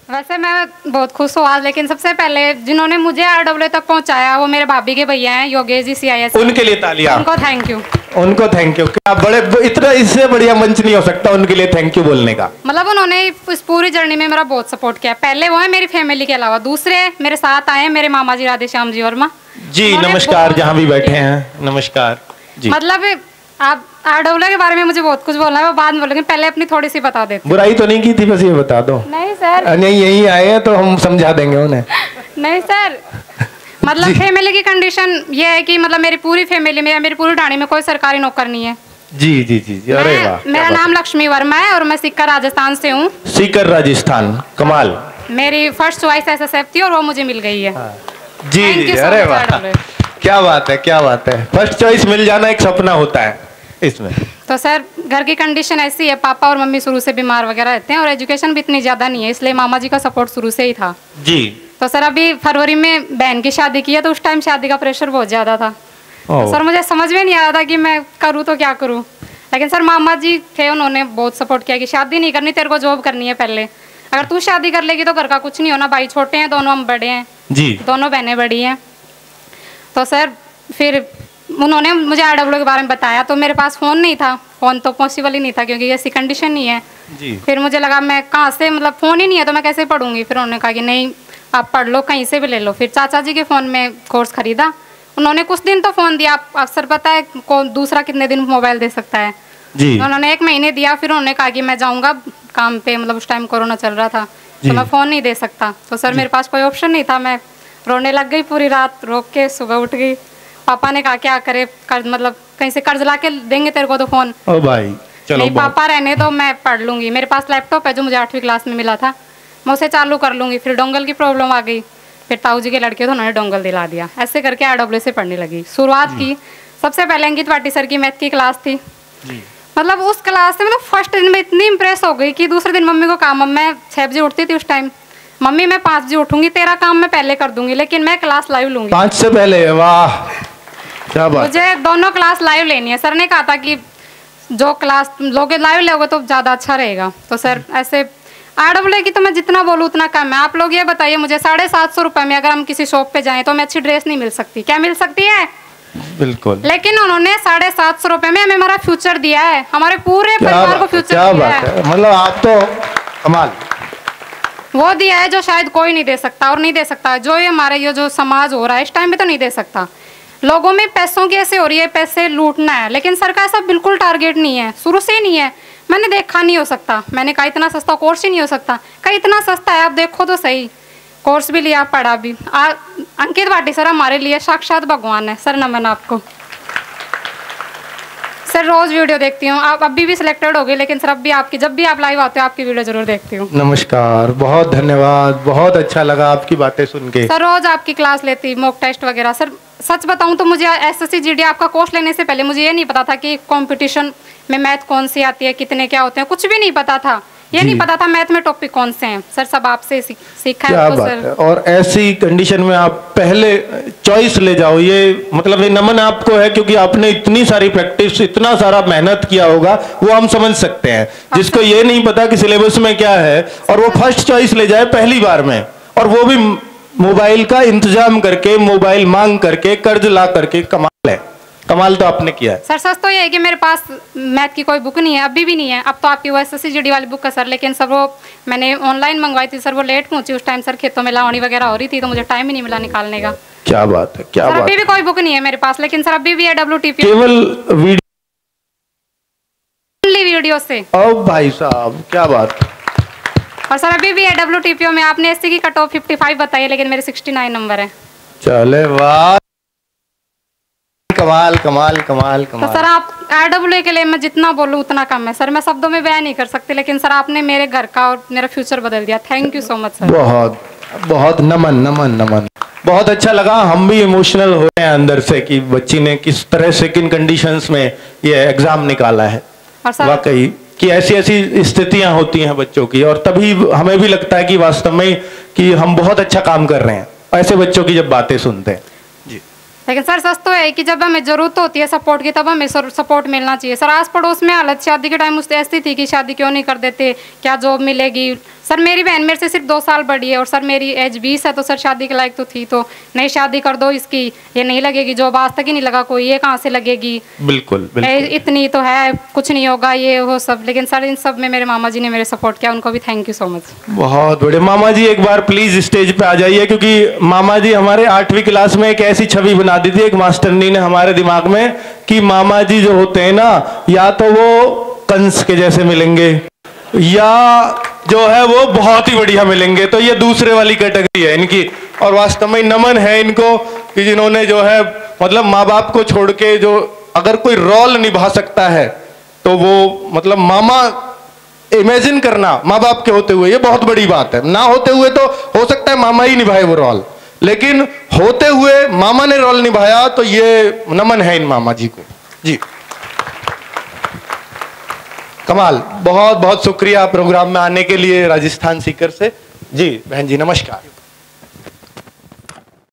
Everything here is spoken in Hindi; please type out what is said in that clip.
वैसे मैं बहुत खुश हूँ आज, लेकिन सबसे पहले जिन्होंने मुझे RW तक पहुँचाया वो मेरे भाभी के भैया हैं, योगेश जी CIS। उनके लिए तालियां। उनको थैंक यू। उनको थैंक यू। क्या बड़े, इतना इससे बढ़िया मंच नहीं हो सकता उनके लिए थैंक यू बोलने का। मतलब उन्होंने इस पूरी जर्नी में मेरा बहुत सपोर्ट किया। पहले वो है मेरी फैमिली के अलावा, दूसरे मेरे साथ आए मेरे मामा जी राधे श्याम जी वर्मा जी। नमस्कार, जहाँ भी बैठे हैं नमस्कार जी। मतलब आप RW के बारे में मुझे बहुत कुछ बोलना है, वो बाद में बोलेंगे, पहले अपनी थोड़ी सी बता देते। बुराई तो नहीं की थी, बस ये बता दो। नहीं सर, नहीं यही आए हैं तो हम समझा देंगे उन्हें। नहीं सर, मतलब फैमिली की कंडीशन ये है कि मतलब मेरी पूरी फैमिली में, मेरी पूरी डाणी में कोई सरकारी नौकर नहीं है। जी जी जी जी। अरे वाह। मेरा नाम लक्ष्मी वर्मा है और मैं सीकर राजस्थान से हूँ। सीकर राजस्थान, कमाल। मेरी फर्स्ट चॉइस SSF थी और वो मुझे मिल गई है। जी जी। अरे वाह, क्या बात है, क्या बात है। फर्स्ट चॉइस मिल जाना एक सपना होता है इसमें। तो सर घर की कंडीशन ऐसी है, पापा और मम्मी शुरू से बीमार वगैरह रहते हैं और एजुकेशन भी इतनी ज़्यादा नहीं है, इसलिए मामा जी का सपोर्ट शुरू से ही था जी। तो सर अभी फरवरी में बहन की शादी की है, तो उस टाइम शादी का प्रेशर बहुत ज़्यादा था। तो सर मुझे समझ में नहीं आ रहा था कि मैं करूँ तो क्या करूँ, लेकिन सर मामा जी थे, उन्होंने बहुत सपोर्ट किया कि शादी नहीं करनी, तेरे को जॉब करनी है पहले, अगर तू शादी कर लेगी तो घर का कुछ नहीं होना, भाई छोटे हैं दोनों, हम बड़े हैं जी, दोनों बहनें बड़ी हैं। तो सर फिर उन्होंने मुझे RW के बारे में बताया, तो मेरे पास फ़ोन नहीं था, फ़ोन तो पॉसिबल ही नहीं था क्योंकि ऐसी कंडीशन नहीं है जी। फिर मुझे लगा मैं कहाँ से, मतलब फ़ोन ही नहीं है तो मैं कैसे पढ़ूंगी। फिर उन्होंने कहा कि नहीं आप पढ़ लो, कहीं से भी ले लो। फिर चाचा जी के फ़ोन में कोर्स खरीदा, उन्होंने कुछ दिन तो फ़ोन दिया, अक्सर पता है कौन दूसरा कितने दिन मोबाइल दे सकता है जी। उन्होंने 1 महीने दिया, फिर उन्होंने कहा कि मैं जाऊँगा काम पे, मतलब उस टाइम कोरोना चल रहा था तो मैं फ़ोन नहीं दे सकता। तो सर मेरे पास कोई ऑप्शन नहीं था, मैं रोने लग गई, पूरी रात रो के सुबह उठ गई। पापा ने कहा क्या करे, कर्ज मतलब कहीं से कर्ज ला के देंगे तेरे को तो फ़ोन। ओ भाई चलो, नहीं पापा रहने दो, मैं पढ़ लूँगी, मेरे पास लैपटॉप है जो मुझे 8वीं क्लास में मिला था, मैं उसे चालू कर लूँगी। फिर डोंगल की प्रॉब्लम आ गई, फिर ताऊ जी के लड़के तो उन्होंने डोंगल दिला दिया, ऐसे करके RW से पढ़ने लगी। शुरुआत की सबसे पहले अंकित वाटी सर की मैथ की क्लास थी, मतलब उस क्लास से मतलब फर्स्ट दिन में इतनी इंप्रेस हो गई कि दूसरे दिन मम्मी को काम, मैं 6 बजे उठती थी उस टाइम, मम्मी मैं 5 बजे उठूंगी, तेरा काम मैं पहले कर दूंगी लेकिन मैं क्लास लाइव लूंगी 5 से पहले। वाह क्या बात। मुझे दोनों क्लास लाइव लेनी है। सर ने कहा था कि जो क्लास लोगे लाइव लोगे तो ज़्यादा अच्छा रहेगा। तो सर ऐसे RW की तो मैं जितना बोलूँ उतना कम है। आप लोग ये बताइए मुझे 750 रुपये में अगर हम किसी शॉप पे जाएं तो हमें अच्छी ड्रेस नहीं मिल सकती, क्या मिल सकती है? बिल्कुल। लेकिन उन्होंने 750 रुपये में हमें हमारा फ्यूचर दिया है, हमारे पूरे परिवार को फ्यूचर दिया है। मतलब आप तो कमाल, वो दिया है जो शायद कोई नहीं दे सकता और नहीं दे सकता। जो ये हमारे ये जो समाज हो रहा है इस टाइम में तो नहीं दे सकता। लोगों में पैसों की ऐसे हो रही है, पैसे लूटना है, लेकिन सर का ऐसा बिल्कुल टारगेट नहीं है, शुरू से ही नहीं है। मैंने देखा नहीं हो सकता, मैंने कहा इतना सस्ता कोर्स ही नहीं हो सकता, कहा इतना सस्ता है, आप देखो तो सही। कोर्स भी लिया, पढ़ा भी। अंकित वाटी सर हमारे लिए साक्षात भगवान है। सर नमन आपको। सर रोज वीडियो देखती हूँ, आप अभी भी सिलेक्टेड हो गई, लेकिन सर अब भी आपकी, जब भी आप लाइव आते हो आपकी वीडियो जरूर देखती हूँ। नमस्कार, बहुत धन्यवाद, बहुत अच्छा लगा आपकी बातें सुन के। सर रोज आपकी क्लास लेती, मॉक टेस्ट वगैरह। सर सच बताऊँ तो मुझे SSC GD आपका कोर्स लेने से पहले मुझे ये नहीं पता था कि कंपटीशन में मैथ कौन सी आती है, कितने क्या होते हैं, कुछ भी नहीं पता था। ये नहीं पता था मैथ में टॉपिक कौन से हैं। सर सब आपसे सीखा क्या है। बात है। और ऐसी कंडीशन में आप पहले चॉइस ले जाओ, ये मतलब ये नमन आपको है, क्योंकि आपने इतनी सारी प्रैक्टिस, इतना सारा मेहनत किया होगा, वो हम समझ सकते हैं। जिसको ये नहीं पता कि सिलेबस में क्या है और वो फर्स्ट चॉइस ले जाए पहली बार में, और वो भी मोबाइल का इंतजाम करके, मोबाइल मांग करके, कर्ज ला करके, कमाल है। कमाल तो आपने किया है। सर सच तो ये है कि मेरे पास मैथ की कोई बुक नहीं है, अभी भी नहीं है। अब तो आपकी वो SSC GD वाली बुक है सर, लेकिन सर वो मैंने ऑनलाइन मंगवाई थी सर, वो लेट पहुंची उस टाइम। सर खेतों में लावणी वगैरह हो रही थी तो मुझे टाइम ही नहीं मिला निकालने का। क्या बात है, क्या बात। अभी भी कोई बुक नहीं है मेरे पास, लेकिन सर अभी भी है WTP केवल वीडियो से। ओ भाई साहब क्या बात। और सर अभी भी है WTPO में। आपने SC की कट ऑफ 55 बताई है, लेकिन मेरे 69 नंबर है। चले वाह, कमाल कमाल कमाल कमाल। तो सर आप RW के लिए मैं जितना बोलूँ उतना कम है सर, मैं शब्दों में बयान नहीं कर सकती, लेकिन सर आपने मेरे घर का और मेरा फ्यूचर बदल दिया। Thank you so much sir. बहुत बहुत नमन नमन नमन। बहुत अच्छा लगा, हम भी इमोशनल हो रहे हैं अंदर से कि बच्ची ने किस तरह से, किन कंडीशंस में ये एग्जाम निकाला है। और सर वाकई कि ऐसी ऐसी स्थितियां होती हैं बच्चों की, और तभी हमें भी लगता है कि वास्तव में कि हम बहुत अच्छा काम कर रहे हैं ऐसे बच्चों की जब बातें सुनते हैं। जी लेकिन सर सच तो है कि जब हमें जरूरत होती है सपोर्ट की तब हमें सपोर्ट मिलना चाहिए। सर आस पड़ोस में हालत शादी के टाइम उससे ऐसी थी कि शादी क्यों नहीं कर देते, क्या जॉब मिलेगी। सर मेरी बहन मेरे से सिर्फ 2 साल बड़ी है और सर मेरी एज 20 है, तो सर शादी के लायक तो थी, तो नहीं शादी कर दो इसकी, ये नहीं लगेगी जॉब, आज तक ही नहीं लगा कोई, ये कहाँ से लगेगी। बिल्कुल बिल्कुल। इतनी तो है, कुछ नहीं होगा ये वो सब। लेकिन सर इन सब में मेरे मामा जी ने मेरे सपोर्ट किया, उनको भी थैंक यू सो मच। बहुत बड़े मामा जी, एक बार प्लीज स्टेज पे आ जाइए, क्योंकि मामा जी हमारे 8वीं क्लास में एक ऐसी छवि बना दी थी एक मास्टरनी ने हमारे दिमाग में कि मामा जी जो होते हैं ना, या तो वो कंस के जैसे मिलेंगे या जो है वो बहुत ही बढ़िया मिलेंगे, तो ये दूसरे वाली कैटेगरी है इनकी। और वास्तव में नमन है इनको कि जिन्होंने जो है मतलब माँ बाप को छोड़ के जो अगर कोई रोल निभा सकता है तो वो मतलब मामा, इमेजिन करना माँ बाप के होते हुए, ये बहुत बड़ी बात है। ना होते हुए तो हो सकता है मामा ही निभाए वो रोल, लेकिन होते हुए मामा ने रोल निभाया, तो ये नमन है इन मामा जी को जी। कमाल, बहुत बहुत शुक्रिया प्रोग्राम में आने के लिए राजस्थान सीकर से जी। बहन जी नमस्कार।